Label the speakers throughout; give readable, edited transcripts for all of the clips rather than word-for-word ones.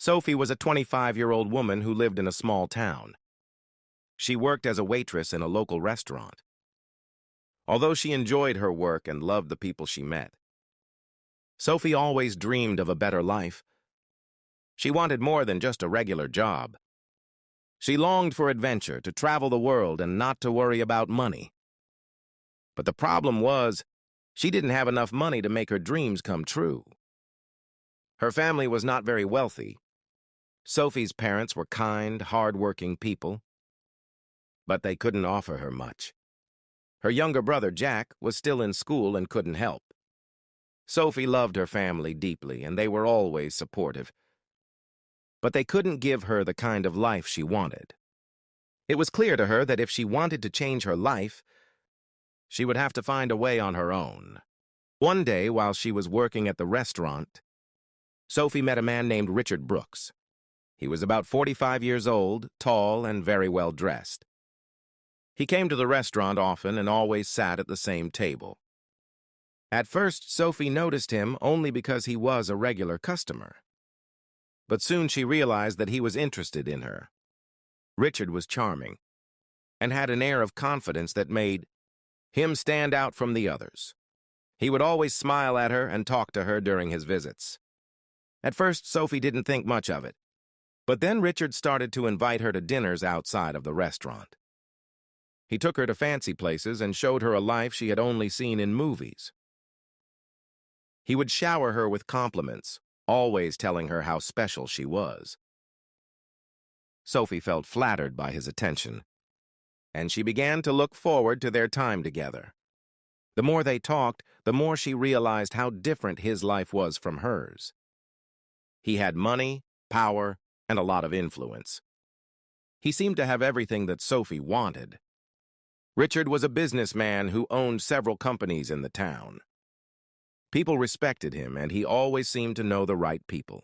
Speaker 1: Sophie was a 25-year-old woman who lived in a small town. She worked as a waitress in a local restaurant. Although she enjoyed her work and loved the people she met, Sophie always dreamed of a better life. She wanted more than just a regular job. She longed for adventure, to travel the world and not to worry about money. But the problem was, she didn't have enough money to make her dreams come true. Her family was not very wealthy. Sophie's parents were kind, hard-working people, but they couldn't offer her much. Her younger brother, Jack, was still in school and couldn't help. Sophie loved her family deeply, and they were always supportive. But they couldn't give her the kind of life she wanted. It was clear to her that if she wanted to change her life, she would have to find a way on her own. One day, while she was working at the restaurant, Sophie met a man named Richard Brooks. He was about 45 years old, tall, and very well dressed. He came to the restaurant often and always sat at the same table. At first, Sophie noticed him only because he was a regular customer. But soon she realized that he was interested in her. Richard was charming and had an air of confidence that made him stand out from the others. He would always smile at her and talk to her during his visits. At first, Sophie didn't think much of it. But then Richard started to invite her to dinners outside of the restaurant. He took her to fancy places and showed her a life she had only seen in movies. He would shower her with compliments, always telling her how special she was. Sophie felt flattered by his attention, and she began to look forward to their time together. The more they talked, the more she realized how different his life was from hers. He had money, power, and a lot of influence. He seemed to have everything that Sophie wanted. Richard was a businessman who owned several companies in the town. People respected him, and he always seemed to know the right people.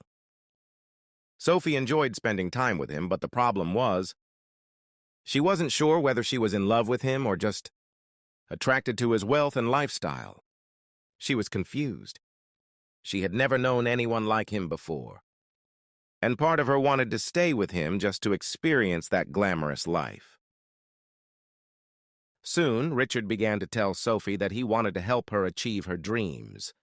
Speaker 1: Sophie enjoyed spending time with him, but the problem was, she wasn't sure whether she was in love with him or just attracted to his wealth and lifestyle. She was confused. She had never known anyone like him before, and part of her wanted to stay with him just to experience that glamorous life. Soon, Richard began to tell Sophie that he wanted to help her achieve her dreams.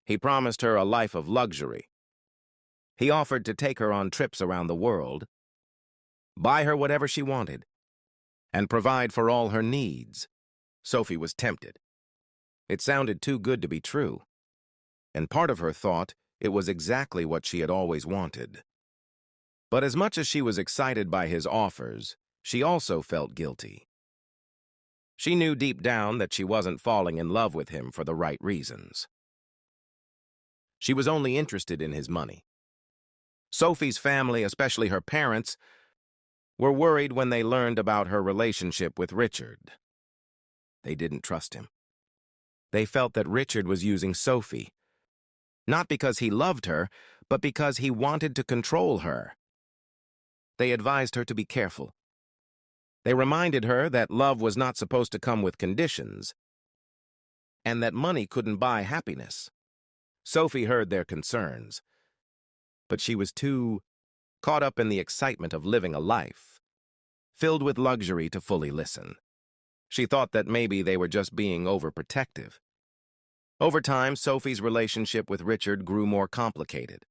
Speaker 1: He promised her a life of luxury. He offered to take her on trips around the world, buy her whatever she wanted, and provide for all her needs. Sophie was tempted. It sounded too good to be true, and part of her thought it was exactly what she had always wanted. But as much as she was excited by his offers, she also felt guilty. She knew deep down that she wasn't falling in love with him for the right reasons. She was only interested in his money. Sophie's family, especially her parents, were worried when they learned about her relationship with Richard. They didn't trust him. They felt that Richard was using Sophie, not because he loved her, but because he wanted to control her. They advised her to be careful. They reminded her that love was not supposed to come with conditions, and that money couldn't buy happiness. Sophie heard their concerns, but she was too caught up in the excitement of living a life filled with luxury to fully listen. She thought that maybe they were just being overprotective. Over time, Sophie's relationship with Richard grew more complicated.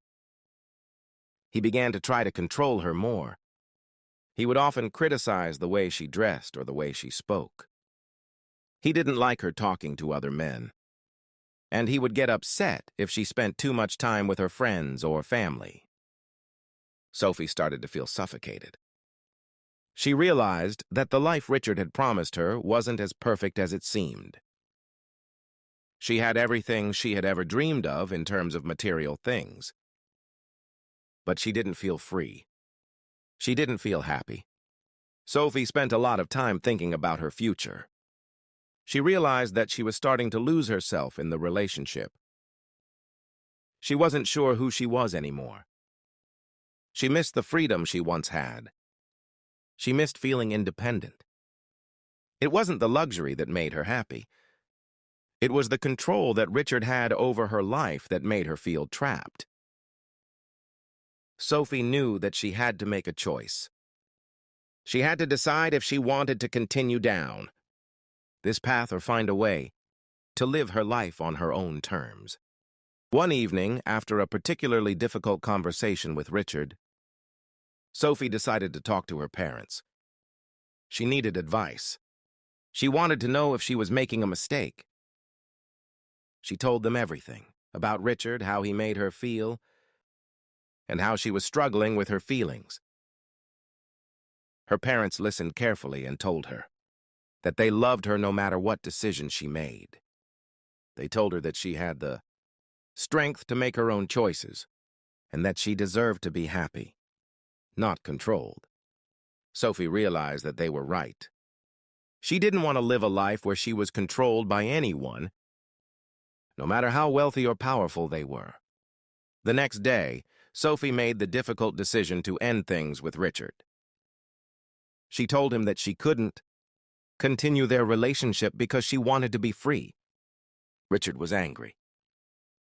Speaker 1: He began to try to control her more. He would often criticize the way she dressed or the way she spoke. He didn't like her talking to other men, and he would get upset if she spent too much time with her friends or family. Sophie started to feel suffocated. She realized that the life Richard had promised her wasn't as perfect as it seemed. She had everything she had ever dreamed of in terms of material things, but she didn't feel free. She didn't feel happy. Sophie spent a lot of time thinking about her future. She realized that she was starting to lose herself in the relationship. She wasn't sure who she was anymore. She missed the freedom she once had. She missed feeling independent. It wasn't the luxury that made her happy. It was the control that Richard had over her life that made her feel trapped. Sophie knew that she had to make a choice. She had to decide if she wanted to continue down this path or find a way to live her life on her own terms. One evening, after a particularly difficult conversation with Richard, Sophie decided to talk to her parents. She needed advice. She wanted to know if she was making a mistake. She told them everything about Richard, how he made her feel, and how she was struggling with her feelings. Her parents listened carefully and told her that they loved her no matter what decision she made. They told her that she had the strength to make her own choices and that she deserved to be happy, not controlled. Sophie realized that they were right. She didn't want to live a life where she was controlled by anyone, no matter how wealthy or powerful they were. The next day, Sophie made the difficult decision to end things with Richard. She told him that she couldn't continue their relationship because she wanted to be free. Richard was angry.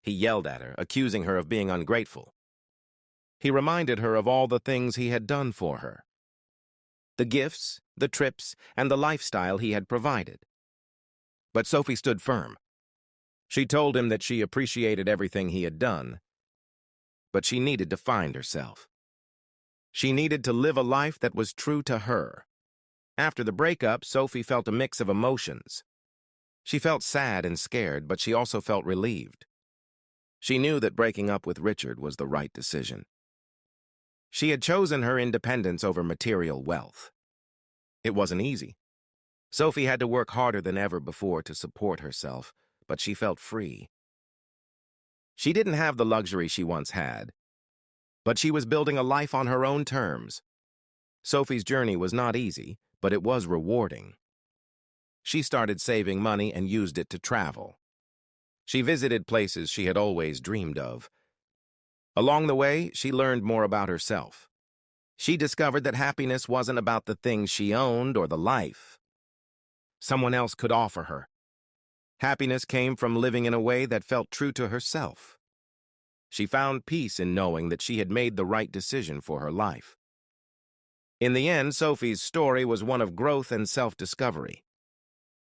Speaker 1: He yelled at her, accusing her of being ungrateful. He reminded her of all the things he had done for her, the gifts, the trips, and the lifestyle he had provided. But Sophie stood firm. She told him that she appreciated everything he had done, but she needed to find herself. She needed to live a life that was true to her. After the breakup, Sophie felt a mix of emotions. She felt sad and scared, but she also felt relieved. She knew that breaking up with Richard was the right decision. She had chosen her independence over material wealth. It wasn't easy. Sophie had to work harder than ever before to support herself, but she felt free. She didn't have the luxury she once had, but she was building a life on her own terms. Sophie's journey was not easy, but it was rewarding. She started saving money and used it to travel. She visited places she had always dreamed of. Along the way, she learned more about herself. She discovered that happiness wasn't about the things she owned or the life someone else could offer her. Happiness came from living in a way that felt true to herself. She found peace in knowing that she had made the right decision for her life. In the end, Sophie's story was one of growth and self-discovery.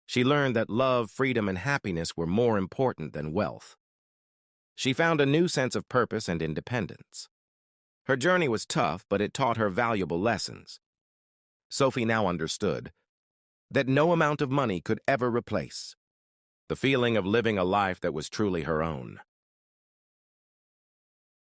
Speaker 1: She learned that love, freedom, and happiness were more important than wealth. She found a new sense of purpose and independence. Her journey was tough, but it taught her valuable lessons. Sophie now understood that no amount of money could ever replace the feeling of living a life that was truly her own.